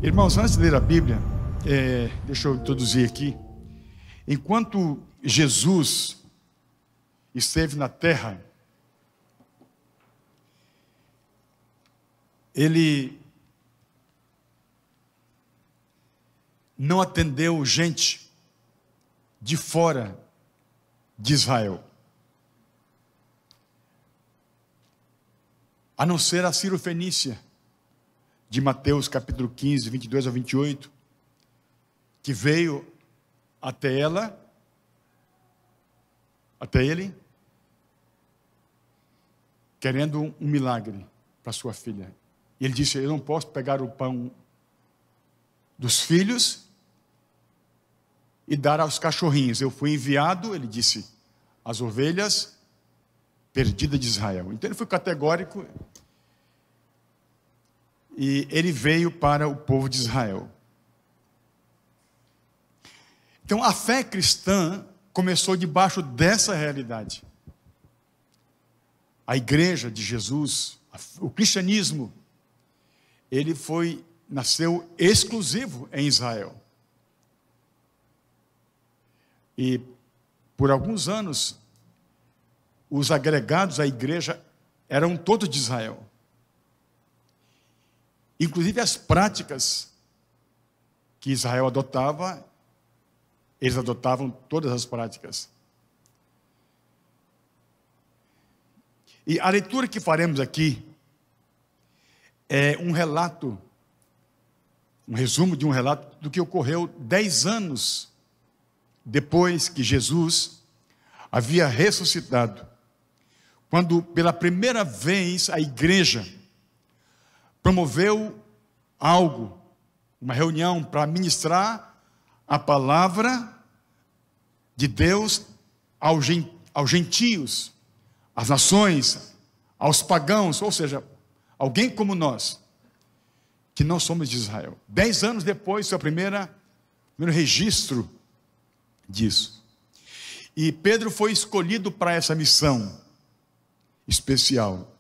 Irmãos, antes de ler a Bíblia, deixa eu introduzir aqui. Enquanto Jesus esteve na terra, ele não atendeu gente de fora de Israel, a não ser a Cirofenícia, de Mateus capítulo 15, 22 a 28, que veio até ele, querendo um milagre para sua filha. E ele disse: eu não posso pegar o pão dos filhos e dar aos cachorrinhos. Eu fui enviado, ele disse, às ovelhas perdidas de Israel. Então ele foi categórico. E ele veio para o povo de Israel. Então a fé cristã começou debaixo dessa realidade. A igreja de Jesus, o cristianismo, ele nasceu exclusivo em Israel. E por alguns anos, os agregados à igreja eram todos de Israel. Inclusive as práticas que Israel adotava, eles adotavam todas as práticas. E a leitura que faremos aqui é um resumo de um relato do que ocorreu 10 anos depois que Jesus havia ressuscitado, quando pela primeira vez a igreja promoveu uma reunião para ministrar a palavra de Deus aos gentios, às nações, aos pagãos, ou seja, alguém como nós, que não somos de Israel. 10 anos depois, seu primeiro registro disso. E Pedro foi escolhido para essa missão especial.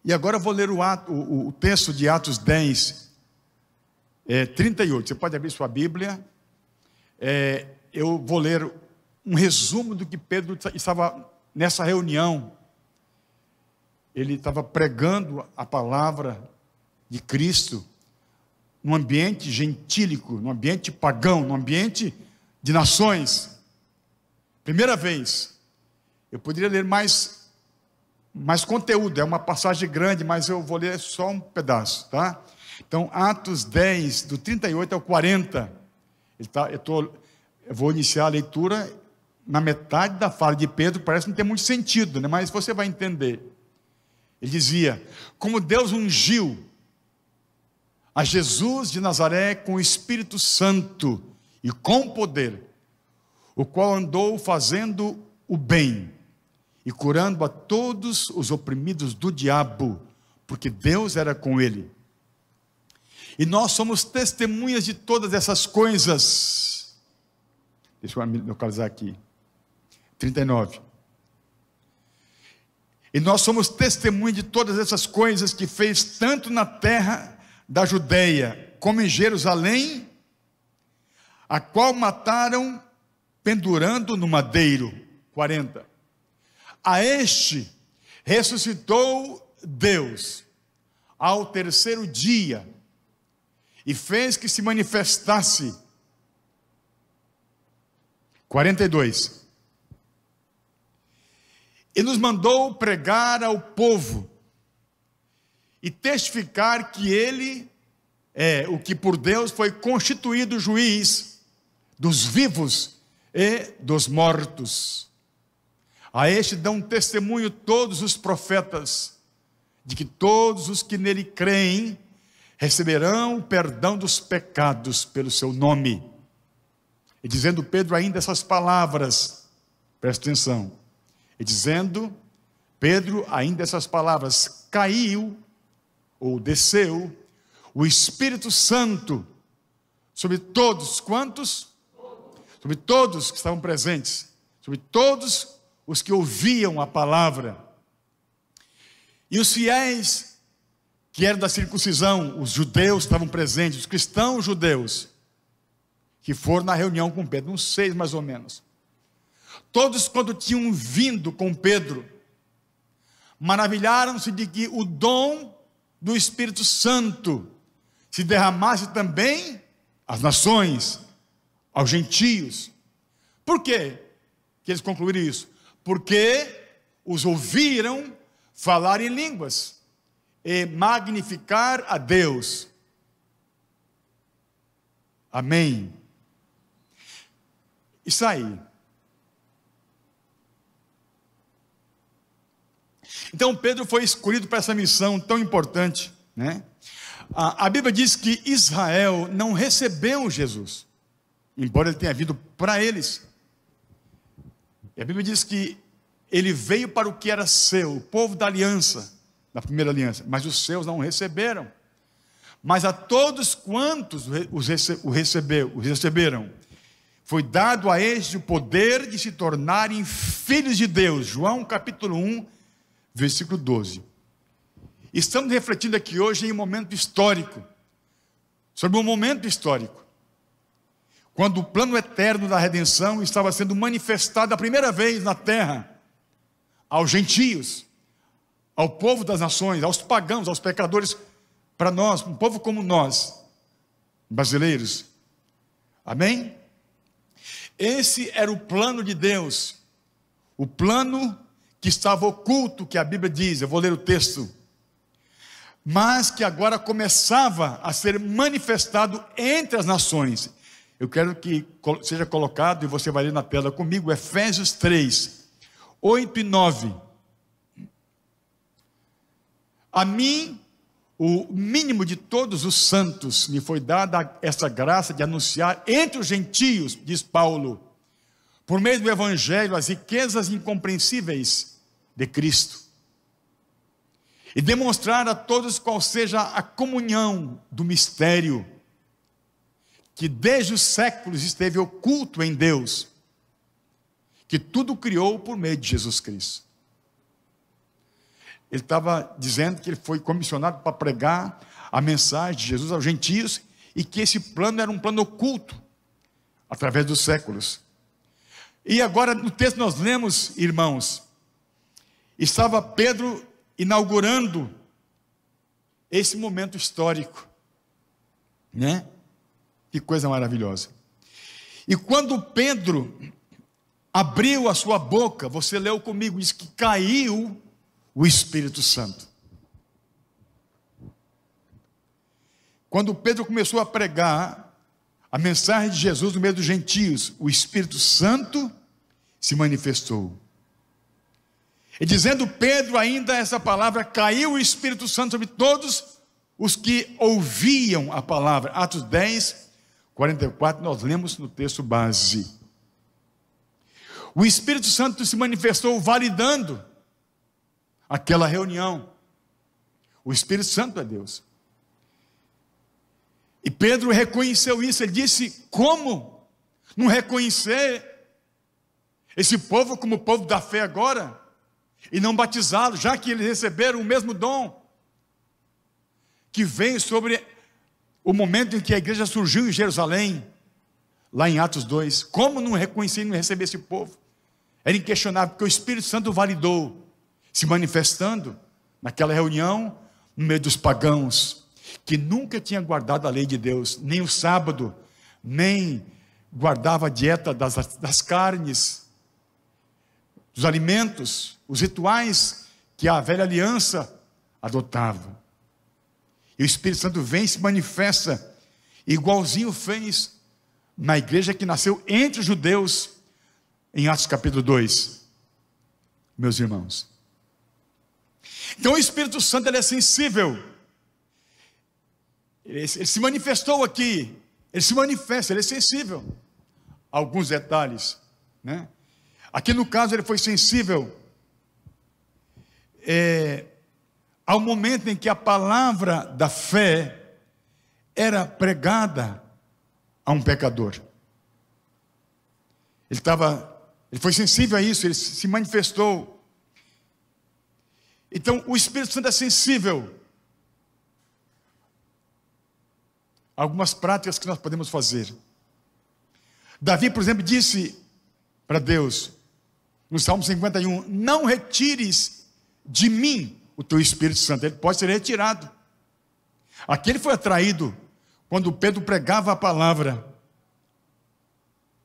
E agora eu vou ler o texto de Atos 10, 38. Você pode abrir sua Bíblia. Eu vou ler um resumo do que Pedro estava nessa reunião. Ele estava pregando a palavra de Cristo num ambiente gentílico, num ambiente pagão, num ambiente de nações. Primeira vez. Eu poderia ler mais conteúdo, é uma passagem grande, mas eu vou ler só um pedaço, tá? Então, Atos 10, do 38 ao 40, eu vou iniciar a leitura na metade da fala de Pedro, parece não ter muito sentido, né? Mas você vai entender. Ele dizia: como Deus ungiu a Jesus de Nazaré com o Espírito Santo e com poder, o qual andou fazendo o bem e curando a todos os oprimidos do diabo, porque Deus era com ele. E nós somos testemunhas de todas essas coisas. Deixa eu localizar aqui. 39. E nós somos testemunhas de todas essas coisas que fez tanto na terra da Judeia, como em Jerusalém, a qual mataram pendurando no madeiro. 40. A este ressuscitou Deus ao terceiro dia e fez que se manifestasse. 42. E nos mandou pregar ao povo e testificar que ele é o que por Deus foi constituído juiz dos vivos e dos mortos. A este dão testemunho todos os profetas, de que todos os que nele creem receberão o perdão dos pecados pelo seu nome. E dizendo Pedro ainda essas palavras, presta atenção, e dizendo Pedro ainda essas palavras, caiu, ou desceu, o Espírito Santo sobre todos, quantos? Sobre todos que estavam presentes, sobre todos os que ouviam a palavra. E os fiéis que eram da circuncisão, os judeus estavam presentes, os cristãos judeus, que foram na reunião com Pedro, uns 6 mais ou menos. Todos, quando tinham vindo com Pedro, maravilharam-se de que o dom do Espírito Santo se derramasse também às nações, aos gentios. Por quê que eles concluíram isso? Porque os ouviram falar em línguas e magnificar a Deus. Amém. Isso aí. Então Pedro foi escolhido para essa missão tão importante, né? A Bíblia diz que Israel não recebeu Jesus, embora ele tenha vindo para eles. E a Bíblia diz que ele veio para o que era seu, o povo da aliança, da primeira aliança, mas os seus não o receberam. Mas a todos quantos o receberam, foi dado a eles o poder de se tornarem filhos de Deus. João capítulo 1, versículo 12. Estamos refletindo aqui hoje em um momento histórico, sobre um momento histórico, quando o plano eterno da redenção estava sendo manifestado a primeira vez na terra, aos gentios, ao povo das nações, aos pagãos, aos pecadores, para nós, um povo como nós, brasileiros. Amém? Esse era o plano de Deus, o plano que estava oculto, que a Bíblia diz, eu vou ler o texto, mas que agora começava a ser manifestado entre as nações. Eu quero que seja colocado, e você vai ler na tela comigo, Efésios 3, 8 e 9. A mim, o mínimo de todos os santos, me foi dada essa graça de anunciar entre os gentios, diz Paulo, por meio do Evangelho, as riquezas incompreensíveis de Cristo, e demonstrar a todos qual seja a comunhão do mistério, que desde os séculos esteve oculto em Deus, que tudo criou por meio de Jesus Cristo. Ele estava dizendo que ele foi comissionado para pregar a mensagem de Jesus aos gentios, e que esse plano era um plano oculto, através dos séculos. E agora no texto nós lemos, irmãos, estava Pedro inaugurando esse momento histórico, né? Que coisa maravilhosa. E quando Pedro abriu a sua boca, você leu comigo, diz que caiu o Espírito Santo. Quando Pedro começou a pregar a mensagem de Jesus no meio dos gentios, o Espírito Santo se manifestou. E dizendo Pedro ainda essa palavra, caiu o Espírito Santo sobre todos os que ouviam a palavra. Atos 10, 44, nós lemos no texto base. O Espírito Santo se manifestou validando aquela reunião. O Espírito Santo é Deus. E Pedro reconheceu isso. Ele disse: como não reconhecer esse povo como o povo da fé agora, e não batizá-lo, já que eles receberam o mesmo dom que veio sobre o momento em que a igreja surgiu em Jerusalém, lá em Atos 2. Como não reconhecer e não receber esse povo? Era inquestionável, porque o Espírito Santo validou, se manifestando naquela reunião, no meio dos pagãos, que nunca tinha guardado a lei de Deus, nem o sábado, nem guardava a dieta das carnes, dos alimentos, os rituais que a velha aliança adotava. E o Espírito Santo vem e se manifesta, igualzinho fez na igreja que nasceu entre os judeus, em Atos capítulo 2, meus irmãos. Então o Espírito Santo, ele é sensível, ele se manifestou aqui, ele se manifesta, ele é sensível a alguns detalhes, né? Aqui no caso ele foi sensível ao momento em que a palavra da fé era pregada a um pecador. Ele foi sensível a isso, ele se manifestou. Então o Espírito Santo é sensível algumas práticas que nós podemos fazer. Davi, por exemplo, disse para Deus, no Salmo 51, não retires de mim o teu Espírito Santo. Ele pode ser retirado. Aqui ele foi atraído quando Pedro pregava a palavra.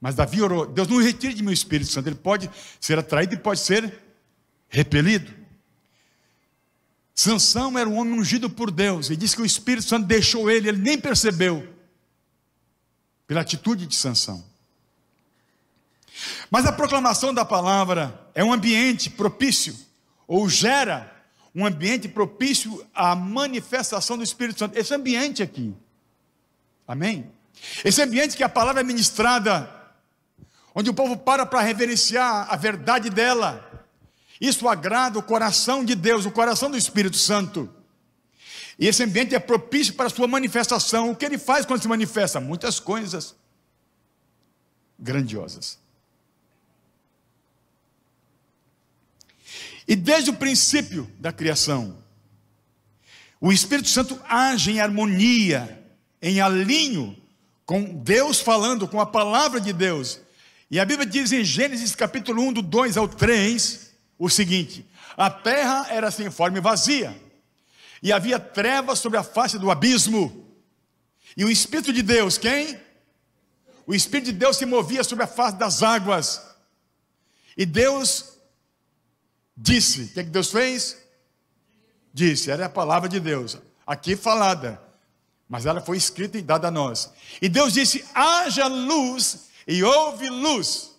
Mas Davi orou, Deus não retire de mim o Espírito Santo. Ele pode ser atraído e pode ser repelido. Sansão era um homem ungido por Deus, e disse que o Espírito Santo deixou ele nem percebeu, pela atitude de Sansão. Mas a proclamação da palavra é um ambiente propício, ou gera um ambiente propício à manifestação do Espírito Santo. Esse ambiente aqui, amém? Esse ambiente que a palavra é ministrada, onde o povo para reverenciar a verdade dela, isso agrada o coração de Deus, o coração do Espírito Santo. E esse ambiente é propício para a sua manifestação. O que ele faz quando se manifesta? Muitas coisas grandiosas. E desde o princípio da criação, o Espírito Santo age em harmonia, em alinho com Deus falando, com a palavra de Deus. E a Bíblia diz em Gênesis capítulo 1, do 2 ao 3, o seguinte: a terra era sem forma e vazia, e havia trevas sobre a face do abismo, e o Espírito de Deus, quem? O Espírito de Deus se movia sobre a face das águas. E Deus disse, o que é que Deus fez? Disse, era a palavra de Deus, aqui falada, mas ela foi escrita e dada a nós. E Deus disse, haja luz, e houve luz.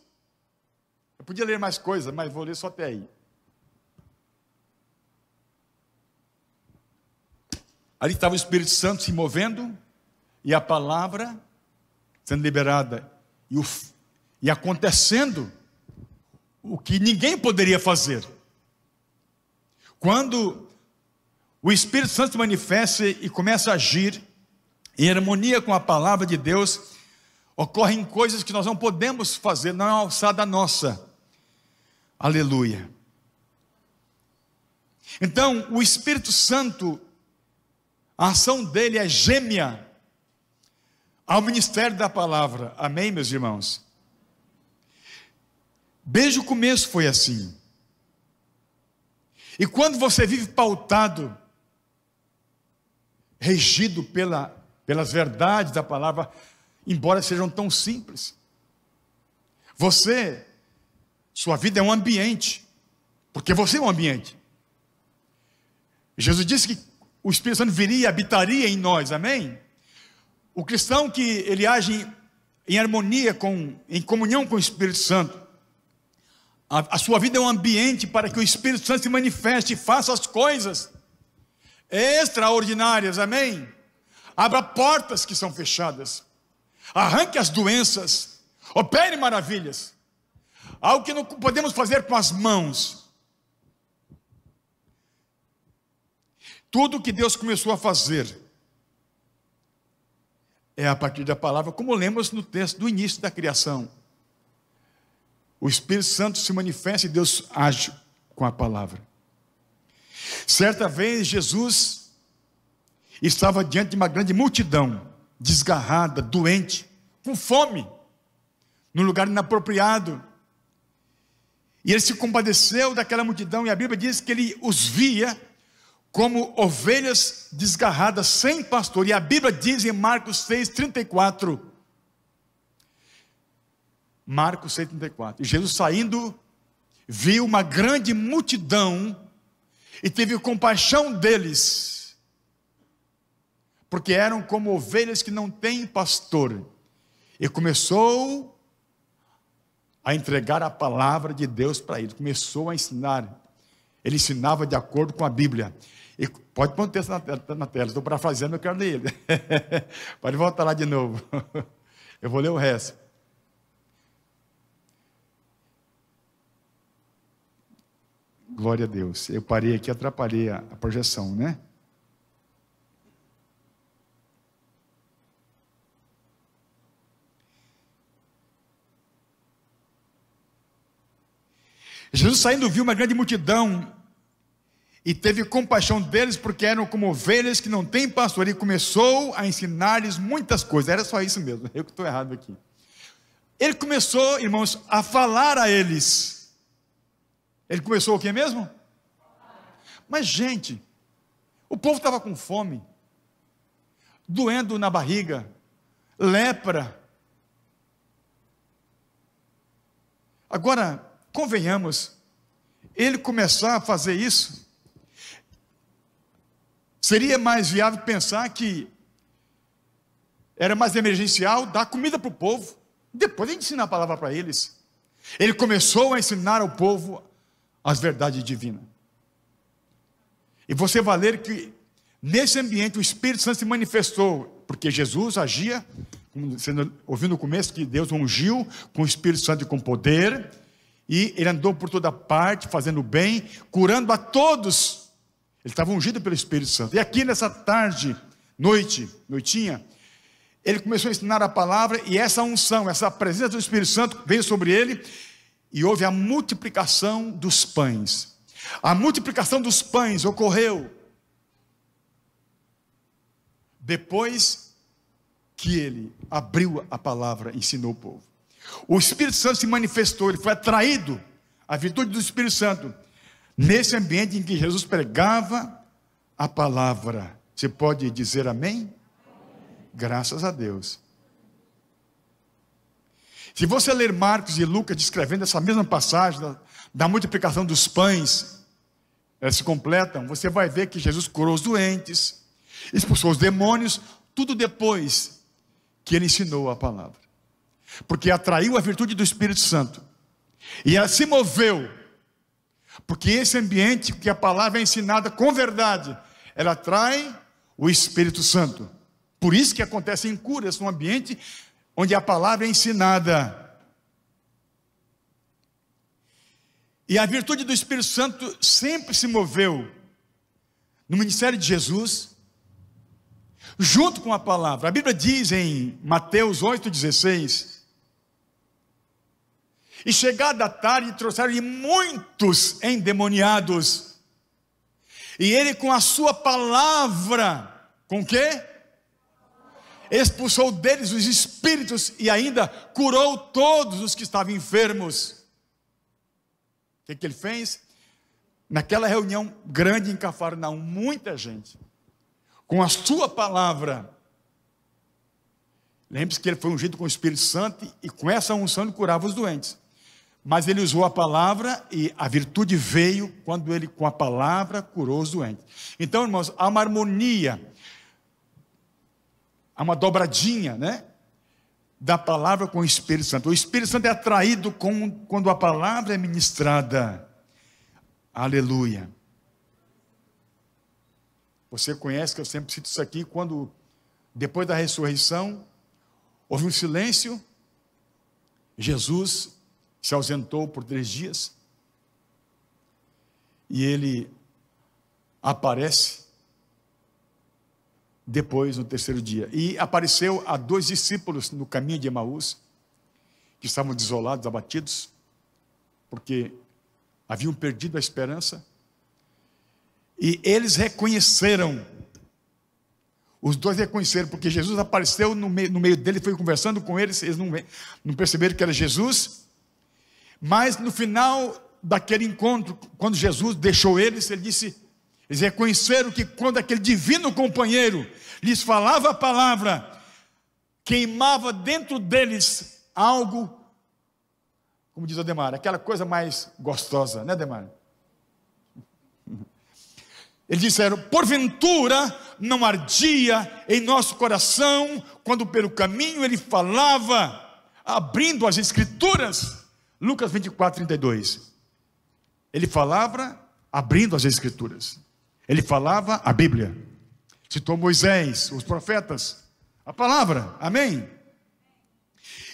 Eu podia ler mais coisas, mas vou ler só até aí. Ali estava o Espírito Santo se movendo, e a palavra sendo liberada, e acontecendo o que ninguém poderia fazer. Quando o Espírito Santo se manifesta e começa a agir em harmonia com a palavra de Deus, ocorrem coisas que nós não podemos fazer, não é uma alçada nossa. Aleluia. Então, o Espírito Santo, a ação dele é gêmea ao ministério da palavra. Amém, meus irmãos? Desde o começo foi assim. E quando você vive pautado, regido pelas verdades da palavra, embora sejam tão simples, sua vida é um ambiente, porque você é um ambiente. Jesus disse que o Espírito Santo viria e habitaria em nós, amém? O cristão que ele age em harmonia, em comunhão com o Espírito Santo, a sua vida é um ambiente para que o Espírito Santo se manifeste e faça as coisas extraordinárias, amém? Abra portas que são fechadas, arranque as doenças, opere maravilhas, algo que não podemos fazer com as mãos. Tudo que Deus começou a fazer é a partir da palavra, como lemos no texto do início da criação. O Espírito Santo se manifesta e Deus age com a palavra. Certa vez Jesus estava diante de uma grande multidão, desgarrada, doente, com fome, num lugar inapropriado. E ele se compadeceu daquela multidão, e a Bíblia diz que ele os via como ovelhas desgarradas, sem pastor. E a Bíblia diz em Marcos 6,34, Marcos 6,34, e Jesus saindo, viu uma grande multidão, e teve compaixão deles, porque eram como ovelhas que não têm pastor, e começou a entregar a palavra de Deus para eles, começou a ensinar. Ele ensinava de acordo com a Bíblia. E pode pôr o texto na tela, estou parafraseando, eu quero ler ele. Pode voltar lá de novo. Eu vou ler o resto. Glória a Deus. Eu parei aqui, atrapalhei a projeção, né? Jesus saindo viu uma grande multidão, e teve compaixão deles, porque eram como ovelhas que não têm pastor, e começou a ensinar-lhes muitas coisas. Era só isso mesmo, eu que estou errado aqui. Ele começou, irmãos, a falar a eles. Ele começou o que mesmo? Mas gente, o povo estava com fome, doendo na barriga, lepra. Agora, convenhamos, ele começar a fazer isso, seria mais viável pensar que era mais emergencial dar comida para o povo, depois de ensinar a palavra para eles. Ele começou a ensinar ao povo as verdades divinas. E você vai ler que nesse ambiente o Espírito Santo se manifestou, porque Jesus agia, como você ouviu no começo, que Deus ungiu com o Espírito Santo e com poder, e ele andou por toda parte, fazendo bem, curando a todos. Ele estava ungido pelo Espírito Santo. E aqui nessa tarde, noitinha, ele começou a ensinar a palavra, e essa unção, essa presença do Espírito Santo veio sobre ele, e houve a multiplicação dos pães. A multiplicação dos pães ocorreu depois que ele abriu a palavra e ensinou o povo. O Espírito Santo se manifestou, ele foi atraído, a virtude do Espírito Santo, nesse ambiente em que Jesus pregava a palavra. Você pode dizer amém? Graças a Deus. Se você ler Marcos e Lucas descrevendo essa mesma passagem da multiplicação dos pães, elas se completam, você vai ver que Jesus curou os doentes, expulsou os demônios, tudo depois que ele ensinou a palavra. Porque atraiu a virtude do Espírito Santo, e ela se moveu, porque esse ambiente que a palavra é ensinada com verdade, ela atrai o Espírito Santo. Por isso que acontecem curas num ambiente onde a palavra é ensinada. E a virtude do Espírito Santo sempre se moveu no ministério de Jesus, junto com a palavra. A Bíblia diz em Mateus 8,16: e chegada a tarde, trouxeram-lhe muitos endemoniados, e ele com a sua palavra, com o quê? Expulsou deles os espíritos, e ainda curou todos os que estavam enfermos. O que ele fez? Naquela reunião grande em Cafarnaum, muita gente, com a sua palavra. Lembre-se que ele foi ungido com o Espírito Santo, e com essa unção ele curava os doentes. Mas ele usou a palavra, e a virtude veio quando ele com a palavra curou os doentes. Então, irmãos, há uma harmonia, há uma dobradinha, né, da palavra com o Espírito Santo. O Espírito Santo é atraído quando a palavra é ministrada. Aleluia. Você conhece que eu sempre cito isso aqui, quando depois da ressurreição houve um silêncio, Jesus se ausentou por 3 dias, e ele aparece depois, no 3º dia, e apareceu a 2 discípulos no caminho de Emaús, que estavam desolados, abatidos, porque haviam perdido a esperança, e eles reconheceram, os 2 reconheceram, porque Jesus apareceu no meio deles, foi conversando com eles, eles não perceberam que era Jesus, mas no final daquele encontro, quando Jesus deixou eles, ele disse, eles reconheceram que quando aquele divino companheiro lhes falava a palavra, queimava dentro deles algo, como diz o Ademar, aquela coisa mais gostosa, né, Ademar? Eles disseram, porventura não ardia em nosso coração, quando pelo caminho ele falava, abrindo as Escrituras. Lucas 24:32. Ele falava, abrindo as Escrituras. Ele falava a Bíblia. Citou Moisés, os profetas, a palavra, amém?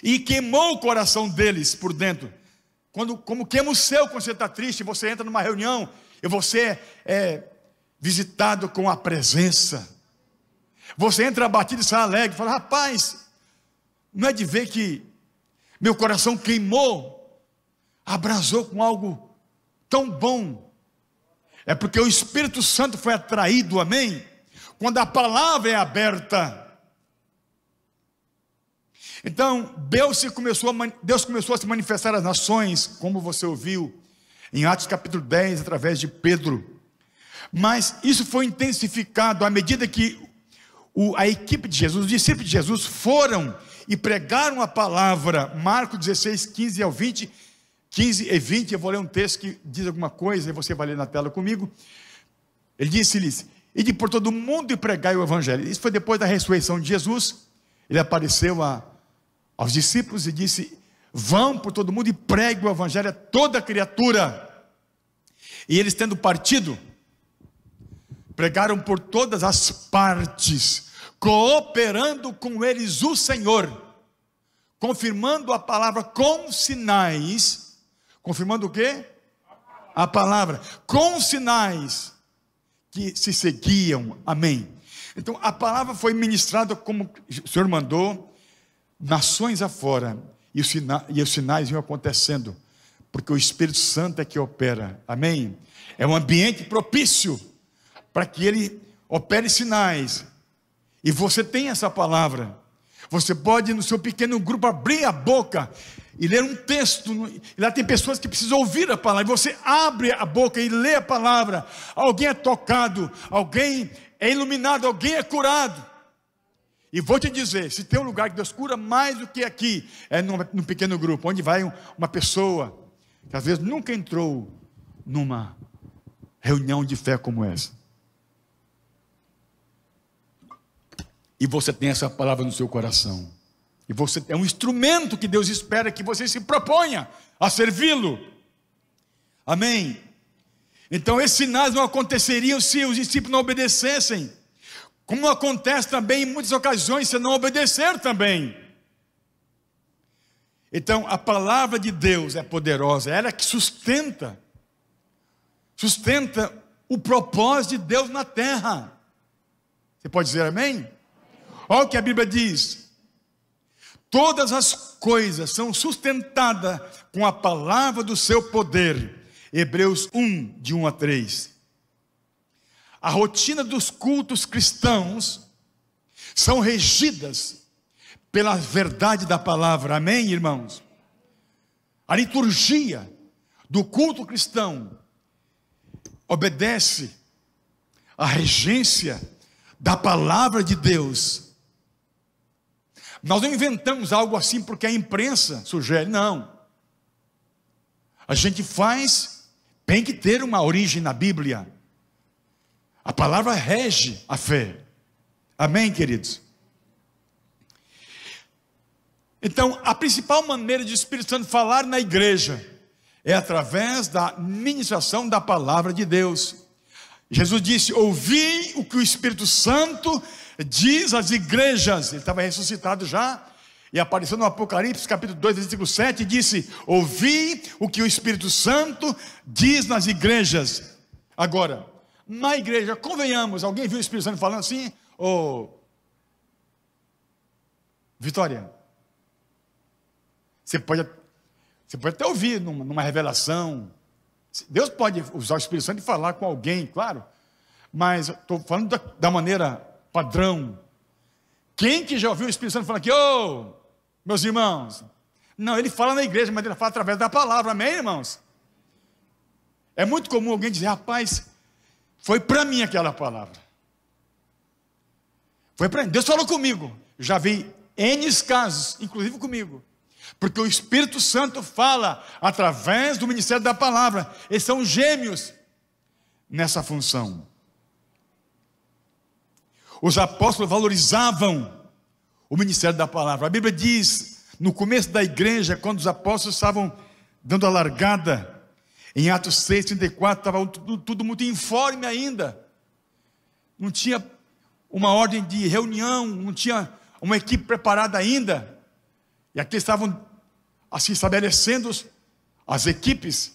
E queimou o coração deles por dentro. Como queima o seu quando você está triste, você entra numa reunião e você é visitado com a presença. Você entra abatido e sai alegre, fala, rapaz, não é de ver que meu coração queimou, abrasou com algo tão bom. É porque o Espírito Santo foi atraído, amém? Quando a palavra é aberta. Então, Deus começou a se manifestar às nações, como você ouviu, em Atos capítulo 10, através de Pedro. Mas isso foi intensificado à medida que a equipe de Jesus, os discípulos de Jesus foram e pregaram a palavra. Marcos 16, 15 ao 20, 15 e 20, eu vou ler um texto que diz alguma coisa, e você vai ler na tela comigo. Ele disse-lhes: ide por todo o mundo e pregai o evangelho. Isso foi depois da ressurreição de Jesus. Ele apareceu aos discípulos e disse: vão por todo mundo e pregue o evangelho a toda criatura. E eles, tendo partido, pregaram por todas as partes, cooperando com eles o Senhor, confirmando a palavra com sinais. Confirmando o quê? A palavra, com sinais que se seguiam, amém. Então a palavra foi ministrada como o Senhor mandou, nações afora, e os sinais iam acontecendo, porque o Espírito Santo é que opera, amém. É um ambiente propício para que ele opere sinais, e você tem essa palavra. Você pode, no seu pequeno grupo, abrir a boca e ler um texto, e lá tem pessoas que precisam ouvir a palavra, e você abre a boca e lê a palavra. Alguém é tocado, alguém é iluminado, alguém é curado. E vou te dizer, se tem um lugar que Deus cura mais do que aqui, é num pequeno grupo, onde vai uma pessoa que às vezes nunca entrou numa reunião de fé como essa, e você tem essa palavra no seu coração, e você é um instrumento que Deus espera que você se proponha a servi-lo, amém. Então esses sinais não aconteceriam se os discípulos não obedecessem, como acontece também em muitas ocasiões se não obedecer também. Então a palavra de Deus é poderosa, é ela que sustenta o propósito de Deus na terra. Você pode dizer amém? Olha o que a Bíblia diz: todas as coisas são sustentadas com a palavra do seu poder. Hebreus 1, de 1 a 3. A rotina dos cultos cristãos são regidas pela verdade da palavra, amém, irmãos? A liturgia do culto cristão obedece à regência da palavra de Deus. Nós não inventamos algo assim porque a imprensa sugere, não. A gente faz, tem que ter uma origem na Bíblia. A palavra rege a fé, amém, queridos? Então, a principal maneira de o Espírito Santo falar na igreja é através da ministração da palavra de Deus. Jesus disse: ouvi o que o Espírito Santo diz às igrejas. Ele estava ressuscitado já, e apareceu no Apocalipse capítulo 2, versículo 7, e disse: ouvi o que o Espírito Santo diz nas igrejas. Agora, na igreja, convenhamos, alguém viu o Espírito Santo falando assim? Vitória, você pode até ouvir numa revelação. Deus pode usar o Espírito Santo e falar com alguém, claro, mas estou falando da maneira padrão. Quem que já ouviu o Espírito Santo falando aqui: meus irmãos? Não, ele fala na igreja, mas ele fala através da palavra, amém, irmãos? É muito comum alguém dizer: rapaz, foi para mim aquela palavra, foi para mim, Deus falou comigo. Já vi N casos, inclusive comigo, porque o Espírito Santo fala através do ministério da palavra. Eles são gêmeos nessa função. Os apóstolos valorizavam o ministério da palavra. A Bíblia diz, no começo da igreja, quando os apóstolos estavam dando a largada, em Atos 6, 34, estava tudo muito informe ainda. Não tinha uma ordem de reunião, não tinha uma equipe preparada ainda. E aqui estavam assim estabelecendo as equipes.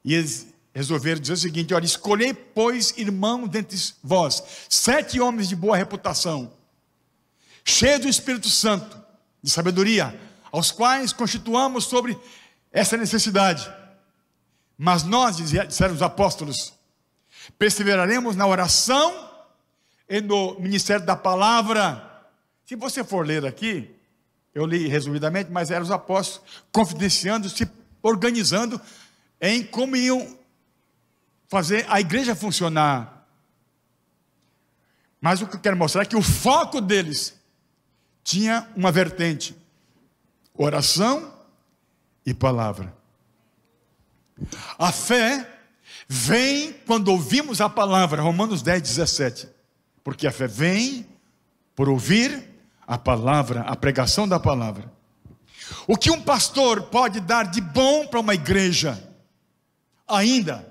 E eles resolveram dizer o seguinte: olha, escolhei, pois, irmãos dentre vós, 7 homens de boa reputação, cheios do Espírito Santo, de sabedoria, aos quais constituamos sobre essa necessidade. Mas nós, disseram os apóstolos, perseveraremos na oração e no ministério da palavra. Se você for ler aqui, eu li resumidamente, mas eram os apóstolos confidenciando, se organizando em como iam fazer a igreja funcionar. Mas o que eu quero mostrar é que o foco deles tinha uma vertente: oração e palavra. A fé vem quando ouvimos a palavra, Romanos 10, 17. Porque a fé vem por ouvir a palavra, a pregação da palavra. O que um pastor pode dar de bom para uma igreja, ainda,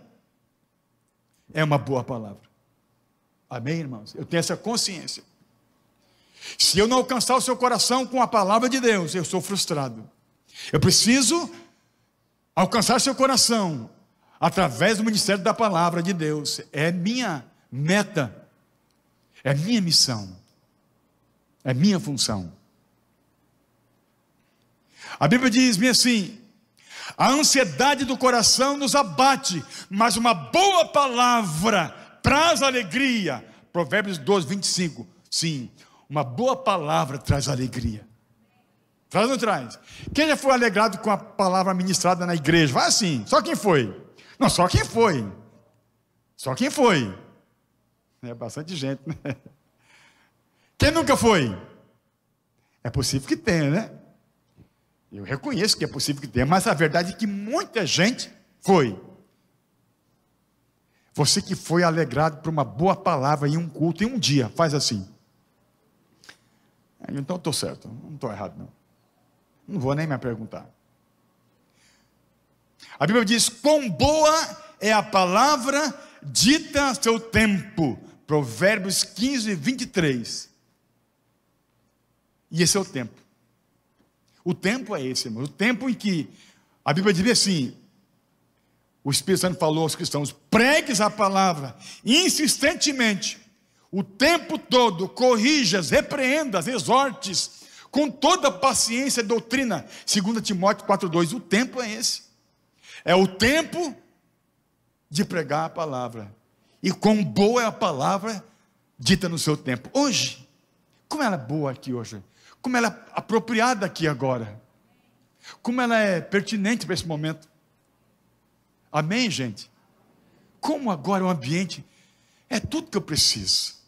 é uma boa palavra. Amém, irmãos? Eu tenho essa consciência. Se eu não alcançar o seu coração com a palavra de Deus, eu sou frustrado. Eu preciso alcançar seu coração através do ministério da palavra de Deus. É minha meta, é minha missão, é minha função. A Bíblia diz-me assim: a ansiedade do coração nos abate, mas uma boa palavra traz alegria. Provérbios 12, 25. Sim, uma boa palavra traz alegria. Traz ou não traz? Quem já foi alegrado com a palavra ministrada na igreja? Vai assim, só quem foi? Não, só quem foi. Só quem foi. É bastante gente, né? Quem nunca foi? É possível que tenha, né? Eu reconheço que é possível que tenha, mas a verdade é que muita gente foi. Você que foi alegrado por uma boa palavra em um culto, em um dia, faz assim. Então estou certo, não estou errado não. Não vou nem me perguntar. A Bíblia diz: quão boa é a palavra dita a seu tempo. Provérbios 15, 23. E esse é o tempo. O tempo é esse, irmão. O tempo em que a Bíblia diz assim: o Espírito Santo falou aos cristãos: pregues a palavra insistentemente, o tempo todo, corrijas, repreendas, exortes, com toda paciência e doutrina. 2 Timóteo 4,2. O tempo é esse. É o tempo de pregar a palavra. E quão boa é a palavra dita no seu tempo. Hoje, como ela é boa aqui hoje, como ela é apropriada aqui agora, como ela é pertinente para esse momento. Amém, gente? Como agora o ambiente é tudo que eu preciso.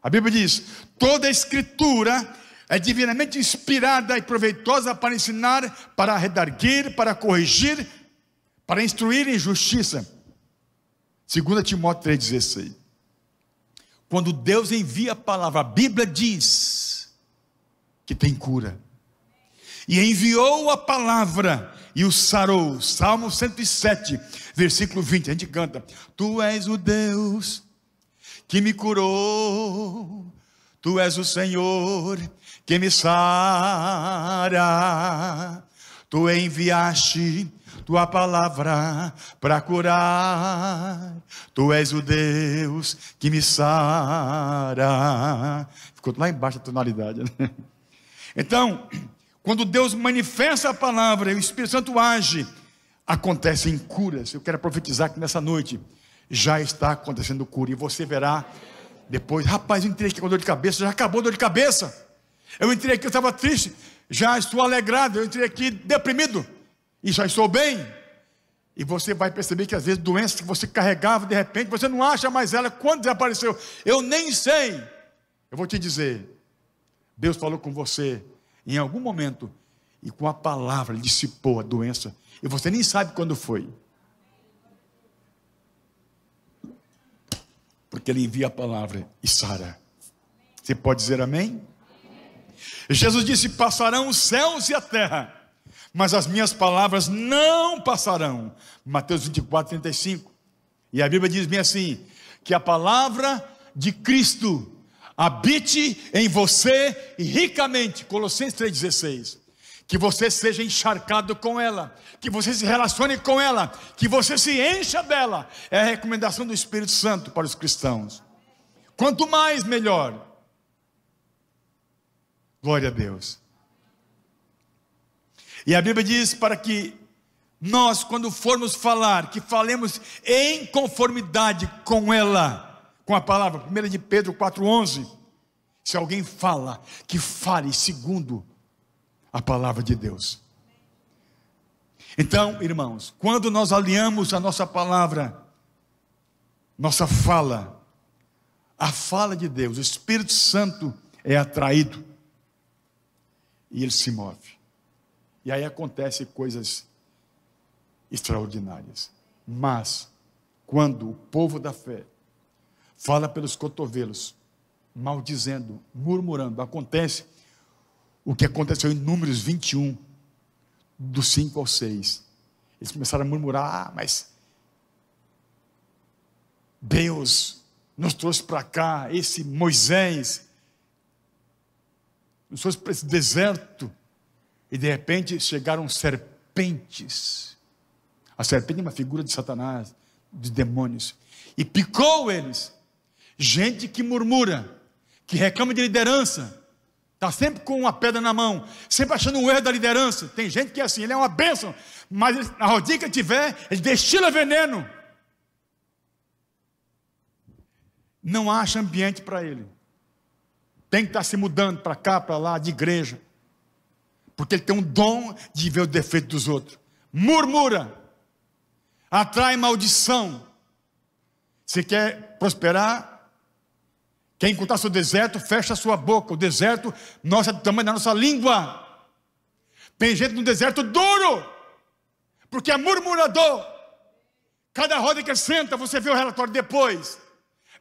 A Bíblia diz: toda a escritura é divinamente inspirada e proveitosa para ensinar, para redarguir, para corrigir, para instruir em justiça. 2 Timóteo 3,16. Quando Deus envia a palavra, a Bíblia diz que tem cura. E enviou a palavra e o sarou. Salmo 107, versículo 20. A gente canta: tu és o Deus que me curou, tu és o Senhor que me sara, tu enviaste tua palavra para curar, tu és o Deus que me sara. Ficou lá embaixo a tonalidade, né? Então, quando Deus manifesta a palavra e o Espírito Santo age, acontecem curas. Eu quero profetizar que nessa noite já está acontecendo cura, e você verá depois: rapaz, eu entrei aqui com dor de cabeça, já acabou a dor de cabeça. Eu entrei aqui, eu estava triste, já estou alegrado. Eu entrei aqui deprimido, e já estou bem. E você vai perceber que às vezes doenças que você carregava, de repente você não acha mais ela. Quando desapareceu, eu nem sei. Eu vou te dizer, Deus falou com você em algum momento, e com a palavra Ele dissipou a doença, e você nem sabe quando foi, porque Ele envia a palavra e sara. Você pode dizer amém? Jesus disse: passarão os céus e a terra, mas as minhas palavras não passarão. Mateus 24, 35. E a Bíblia diz bem assim: que a palavra de Cristo habite em você ricamente. Colossenses 3,16. Que você seja encharcado com ela, que você se relacione com ela, que você se encha dela. É a recomendação do Espírito Santo para os cristãos. Quanto mais, melhor. Glória a Deus. E a Bíblia diz para que nós, quando formos falar, que falemos em conformidade com ela, com a palavra. 1 de Pedro 4,11. Se alguém fala, que fale segundo a palavra de Deus. Então, irmãos, quando nós alinhamos a nossa palavra, nossa fala, a fala de Deus, o Espírito Santo é atraído e ele se move. E aí acontecem coisas extraordinárias. Mas quando o povo da fé fala pelos cotovelos, maldizendo, murmurando, acontece o que aconteceu em Números 21, do 5 ao 6. Eles começaram a murmurar: mas Deus nos trouxe para cá, esse Moisés nos trouxe para esse deserto, e de repente chegaram serpentes. A serpente é uma figura de Satanás, de demônios, e picou eles. Gente que murmura, que reclama de liderança, está sempre com uma pedra na mão, sempre achando um erro da liderança. Tem gente que é assim, ele é uma bênção, mas ele, na rodinha que tiver, ele destila veneno. Não acha ambiente para ele. Tem que estar se mudando para cá, para lá, de igreja, porque ele tem um dom de ver o defeito dos outros. Murmura, atrai maldição. Se quer prosperar, quer encontrar seu deserto, fecha a sua boca. O deserto, nossa, é do tamanho da nossa língua. Tem gente no deserto duro, porque é murmurador. Cada roda que senta, você vê o relatório depois.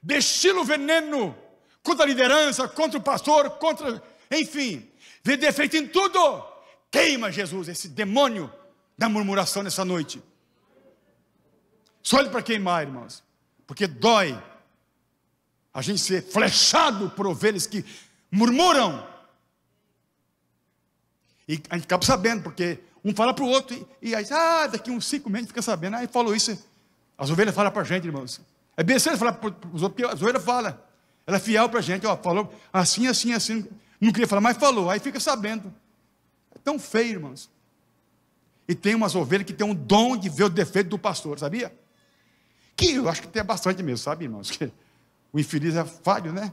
Destila o veneno contra a liderança, contra o pastor, contra, enfim, vê defeito em tudo. Queima, Jesus, esse demônio da murmuração nessa noite. Só ele para queimar, irmãos, porque dói a gente ser flechado por ovelhas que murmuram. E a gente acaba sabendo, porque um fala para o outro, e aí, daqui uns 5 meses fica sabendo. Aí falou isso, as ovelhas falam para a gente, irmãos. É bem sério falar para os outros, porque as ovelhas falam. Ela é fiel para a gente, falou assim, assim, assim. Não queria falar, mas falou, aí fica sabendo. É tão feio, irmãos. E tem umas ovelhas que tem um dom de ver o defeito do pastor, sabia? Que eu acho que tem bastante mesmo, sabe, irmãos? Que o infeliz é falho, né?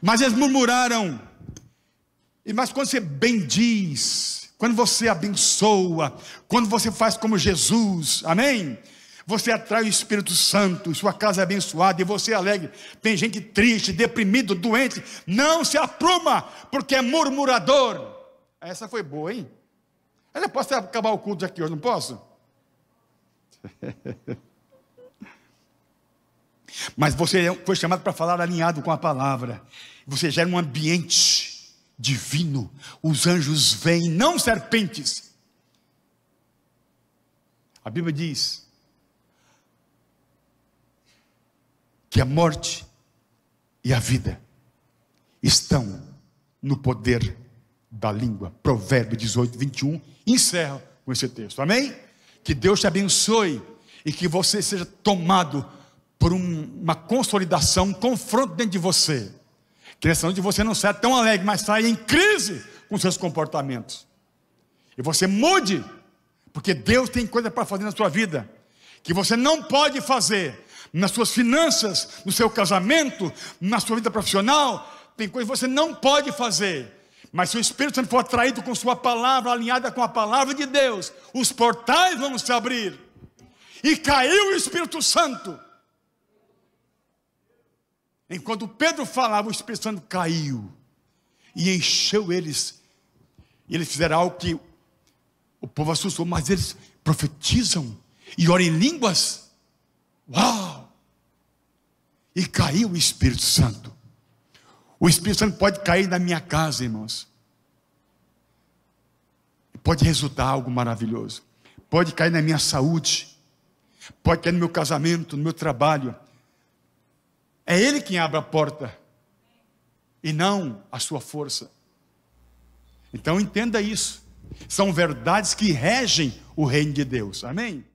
Mas eles murmuraram. Mas quando você bendiz, quando você abençoa, quando você faz como Jesus, amém? Você atrai o Espírito Santo, sua casa é abençoada e você é alegre. Tem gente triste, deprimido, doente, não se apruma, porque é murmurador. Essa foi boa, hein? Eu posso acabar o culto aqui hoje, não posso? Mas você foi chamado para falar alinhado com a palavra. Você gera um ambiente divino. Os anjos vêm, não serpentes. A Bíblia diz que a morte e a vida estão no poder da língua. Provérbio 18, 21. Encerra com esse texto, amém? Que Deus te abençoe e que você seja tomado por uma consolidação, um confronto dentro de você. Que nessa noite você não saia tão alegre, mas saia em crise com seus comportamentos. E você mude, porque Deus tem coisa para fazer na sua vida que você não pode fazer nas suas finanças, no seu casamento, na sua vida profissional. Tem coisa que você não pode fazer. Mas se o Espírito Santo for atraído com sua palavra, alinhada com a palavra de Deus, os portais vão se abrir. E caiu o Espírito Santo. Enquanto Pedro falava, o Espírito Santo caiu e encheu eles. E eles fizeram algo que o povo assustou, mas eles profetizam e oram em línguas. Uau! E caiu o Espírito Santo. O Espírito Santo pode cair na minha casa, irmãos. Pode resultar algo maravilhoso. Pode cair na minha saúde. Pode cair no meu casamento, no meu trabalho. É Ele quem abre a porta. E não a sua força. Então entenda isso. São verdades que regem o reino de Deus. Amém?